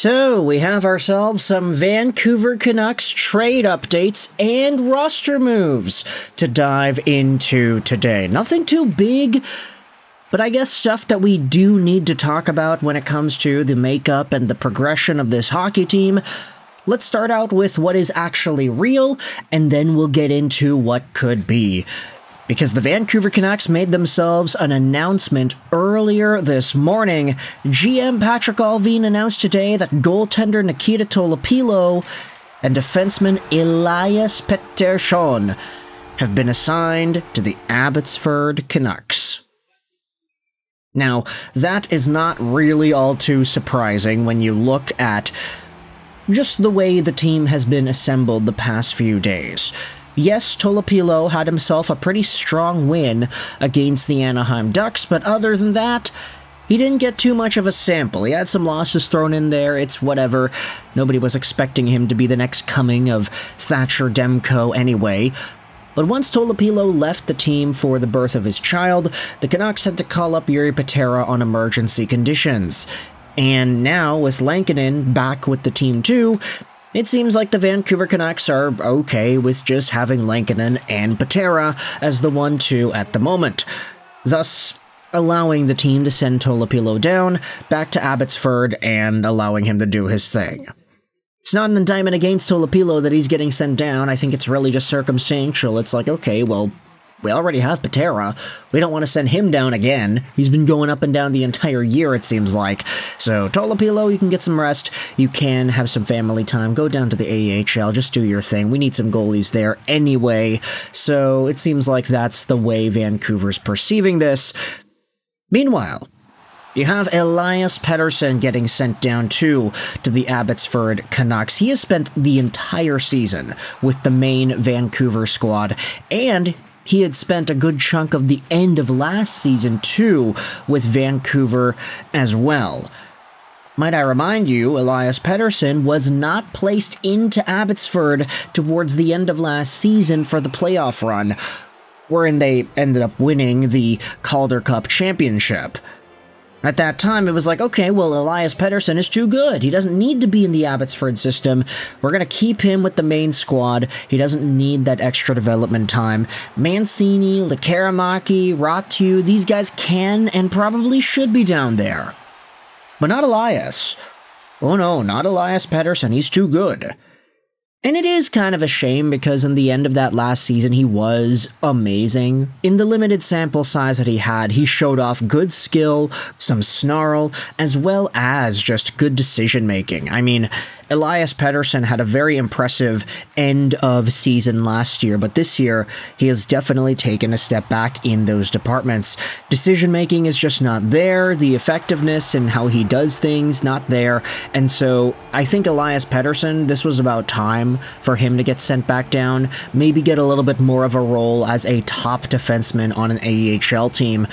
So, we have ourselves some Vancouver Canucks trade updates and roster moves to dive into today. Nothing too big, but I guess stuff that we do need to talk about when it comes to the makeup and the progression of this hockey team. Let's start out with what is actually real, and then we'll get into what could be. Because the Vancouver Canucks made themselves an announcement earlier this morning. GM Patrick Allvin announced today that goaltender Nikita Tolopilo and defenseman Elias Pettersson have been assigned to the Abbotsford Canucks. Now, that is not really all too surprising when you look at just the way the team has been assembled the past few days. Yes, Tolopilo had himself a pretty strong win against the Anaheim Ducks, but other than that, he didn't get too much of a sample. He had some losses thrown in there, it's whatever. Nobody was expecting him to be the next coming of Thatcher Demko anyway. But once Tolopilo left the team for the birth of his child, the Canucks had to call up Jiri Patera on emergency conditions. And now, with Lankinen back with the team too, it seems like the Vancouver Canucks are okay with just having Lankinen and Patera as the 1-2 at the moment, thus allowing the team to send Tolopilo down back to Abbotsford and allowing him to do his thing. It's not an indictment against Tolopilo that he's getting sent down. I think it's really just circumstantial. It's like, okay, well, we already have Patera. We don't want to send him down again. He's been going up and down the entire year, it seems like. So, Tolopilo, you can get some rest. You can have some family time. Go down to the AHL. Just do your thing. We need some goalies there anyway. So, it seems like that's the way Vancouver's perceiving this. Meanwhile, you have Elias Pettersson getting sent down too to the Abbotsford Canucks. He has spent the entire season with the main Vancouver squad, and he had spent a good chunk of the end of last season, too, with Vancouver as well. Might I remind you, Elias Pettersson was not placed into Abbotsford towards the end of last season for the playoff run, wherein they ended up winning the Calder Cup Championship. At that time, it was like, okay, well, Elias Pettersson is too good. He doesn't need to be in the Abbotsford system. We're going to keep him with the main squad. He doesn't need that extra development time. Mancini, Lekaramaki, Ratu, these guys can and probably should be down there. But not Elias. Oh no, not Elias Pettersson. He's too good. And it is kind of a shame because in the end of that last season, he was amazing. In the limited sample size that he had, he showed off good skill, some snarl, as well as just good decision-making. I mean, Elias Pettersson had a very impressive end of season last year, but this year, he has definitely taken a step back in those departments. Decision-making is just not there, the effectiveness and how he does things, not there, and so I think Elias Pettersson, this was about time for him to get sent back down, maybe get a little bit more of a role as a top defenseman on an AHL team,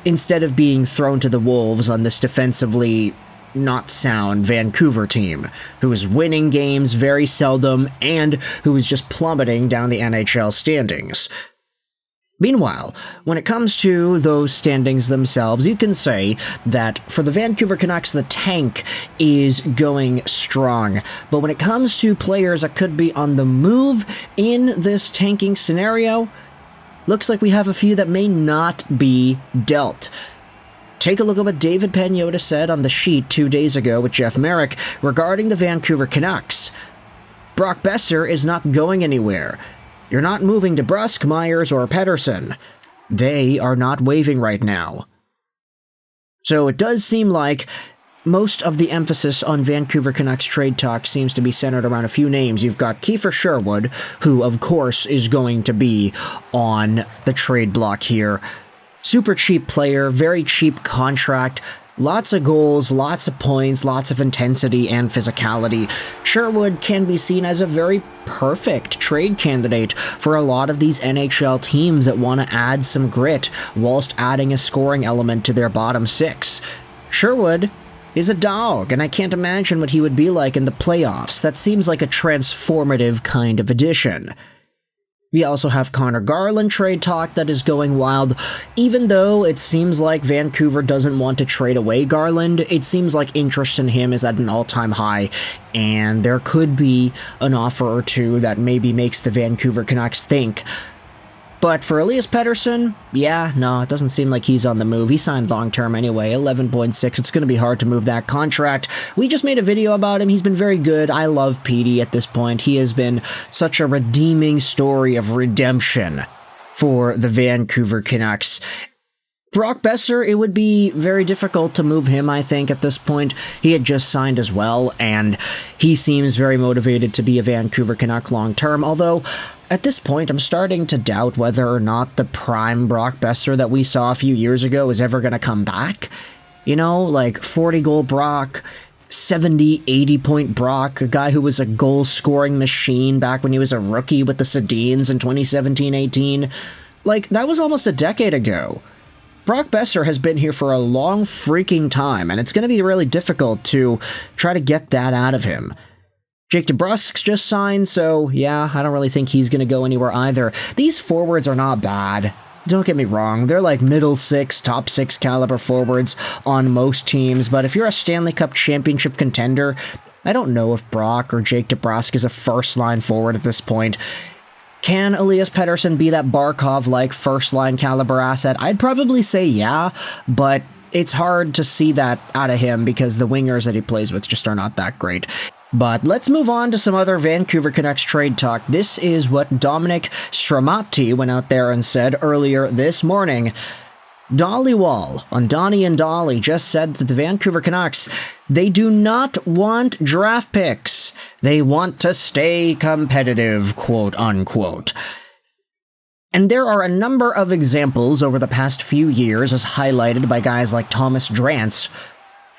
instead of being thrown to the wolves on this defensively not sound Vancouver team, who is winning games very seldom and who is just plummeting down the NHL standings. Meanwhile, when it comes to those standings themselves, you can say that for the Vancouver Canucks, the tank is going strong. But when it comes to players that could be on the move in this tanking scenario, looks like we have a few that may not be dealt. Take a look at what David Pagnotta said on the sheet 2 days ago with Jeff Merrick regarding the Vancouver Canucks. Brock Boeser is not going anywhere. You're not moving DeBrusk, Myers, or Pettersson. They are not waiving right now. So it does seem like most of the emphasis on Vancouver Canucks trade talk seems to be centered around a few names. You've got Kiefer Sherwood, who of course is going to be on the trade block here. Super cheap player, very cheap contract, lots of goals, lots of points, lots of intensity and physicality. Sherwood can be seen as a very perfect trade candidate for a lot of these NHL teams that want to add some grit whilst adding a scoring element to their bottom six. Sherwood is a dog, and I can't imagine what he would be like in the playoffs. That seems like a transformative kind of addition. We also have Connor Garland trade talk that is going wild. Even though it seems like Vancouver doesn't want to trade away Garland, it seems like interest in him is at an all-time high, and there could be an offer or two that maybe makes the Vancouver Canucks think. But for Elias Pettersson, yeah, no, it doesn't seem like he's on the move. He signed long-term anyway, 11.6. It's going to be hard to move that contract. We just made a video about him. He's been very good. I love Petey at this point. He has been such a redeeming story of redemption for the Vancouver Canucks. Brock Boeser, it would be very difficult to move him, I think, at this point. He had just signed as well, and he seems very motivated to be a Vancouver Canuck long-term, although at this point, I'm starting to doubt whether or not the prime Brock Boeser that we saw a few years ago is ever going to come back. You know, like 40-goal Brock, 70, 80-point Brock, a guy who was a goal-scoring machine back when he was a rookie with the Sedins in 2017-18. Like, that was almost a decade ago. Brock Boeser has been here for a long freaking time, and it's going to be really difficult to try to get that out of him. Jake DeBrusk just signed, so yeah, I don't really think he's going to go anywhere either. These forwards are not bad. Don't get me wrong, they're like middle six, top six caliber forwards on most teams, but if you're a Stanley Cup championship contender, I don't know if Brock or Jake DeBrusk is a first-line forward at this point. Can Elias Pettersson be that Barkov-like first-line caliber asset? I'd probably say yeah, but it's hard to see that out of him because the wingers that he plays with just are not that great. But let's move on to some other Vancouver Canucks trade talk. This is what Dominic Stramatti went out there and said earlier this morning. Dollywall on Donnie and Dolly just said that the Vancouver Canucks, they do not want draft picks. They want to stay competitive, quote unquote. And there are a number of examples over the past few years, as highlighted by guys like Thomas Drance,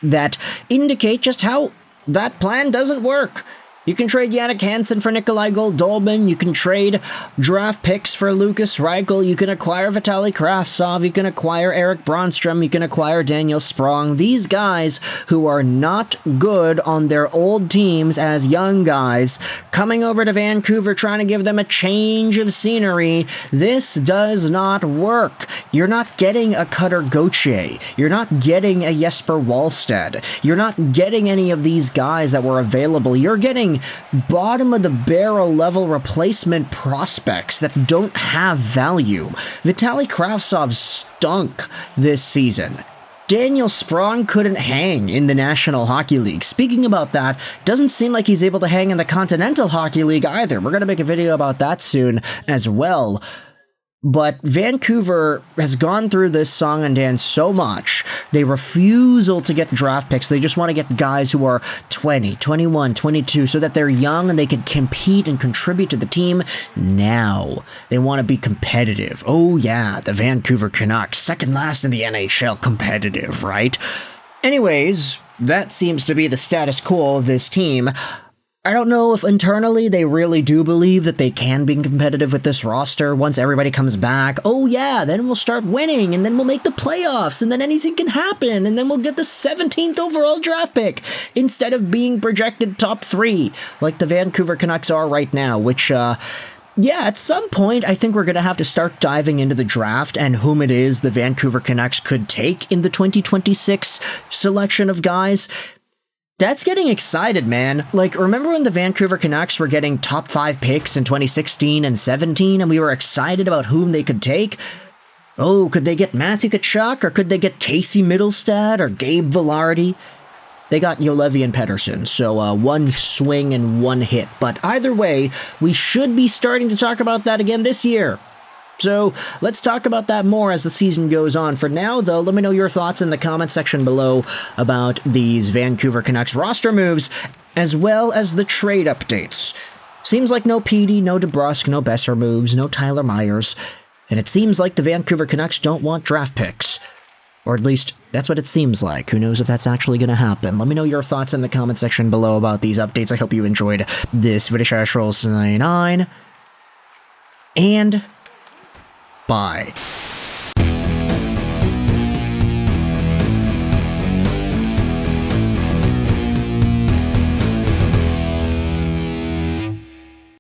that indicate just how that plan doesn't work. You can trade Jannik Hansen for Nikolai Goldolman. You can trade draft picks for Lucas Reichel. You can acquire Vitaly Kravtsov. You can acquire Eric Bronstrom. You can acquire Daniel Sprong. These guys who are not good on their old teams as young guys coming over to Vancouver trying to give them a change of scenery. This does not work. You're not getting a Cutter Gauthier. You're not getting a Jesper Wallstedt. You're not getting any of these guys that were available. You're getting bottom of the barrel level replacement prospects that don't have value. Vitaly Kravtsov stunk this season. Daniel Sprong couldn't hang in the National Hockey League. Speaking about that, doesn't seem like he's able to hang in the Continental Hockey League either. We're going to make a video about that soon as well. But Vancouver has gone through this song and dance so much. They refusal to get draft picks. They just want to get guys who are 20, 21, 22, so that they're young and they can compete and contribute to the team now. They want to be competitive. Oh yeah, the Vancouver Canucks, second last in the NHL, competitive, right? Anyways, that seems to be the status quo of this team. I don't know if internally they really do believe that they can be competitive with this roster once everybody comes back. Oh yeah, then we'll start winning, and then we'll make the playoffs, and then anything can happen, and then we'll get the 17th overall draft pick instead of being projected top 3 like the Vancouver Canucks are right now, which, yeah, at some point, I think we're going to have to start diving into the draft and whom it is the Vancouver Canucks could take in the 2026 selection of guys. That's getting excited, man. Like, remember when the Vancouver Canucks were getting top 5 picks in 2016 and 17, and we were excited about whom they could take? Oh, could they get Matthew Tkachuk, or could they get Casey Middlestad, or Gabe Vilardi? They got Juolevi and Pettersson, so one swing and one hit. But either way, we should be starting to talk about that again this year. So let's talk about that more as the season goes on. For now, though, let me know your thoughts in the comment section below about these Vancouver Canucks roster moves, as well as the trade updates. Seems like no Petey, no DeBrusk, no Boeser moves, no Tyler Myers, and it seems like the Vancouver Canucks don't want draft picks. Or at least, that's what it seems like. Who knows if that's actually going to happen. Let me know your thoughts in the comment section below about these updates. I hope you enjoyed this video. Rolls 99. And bye.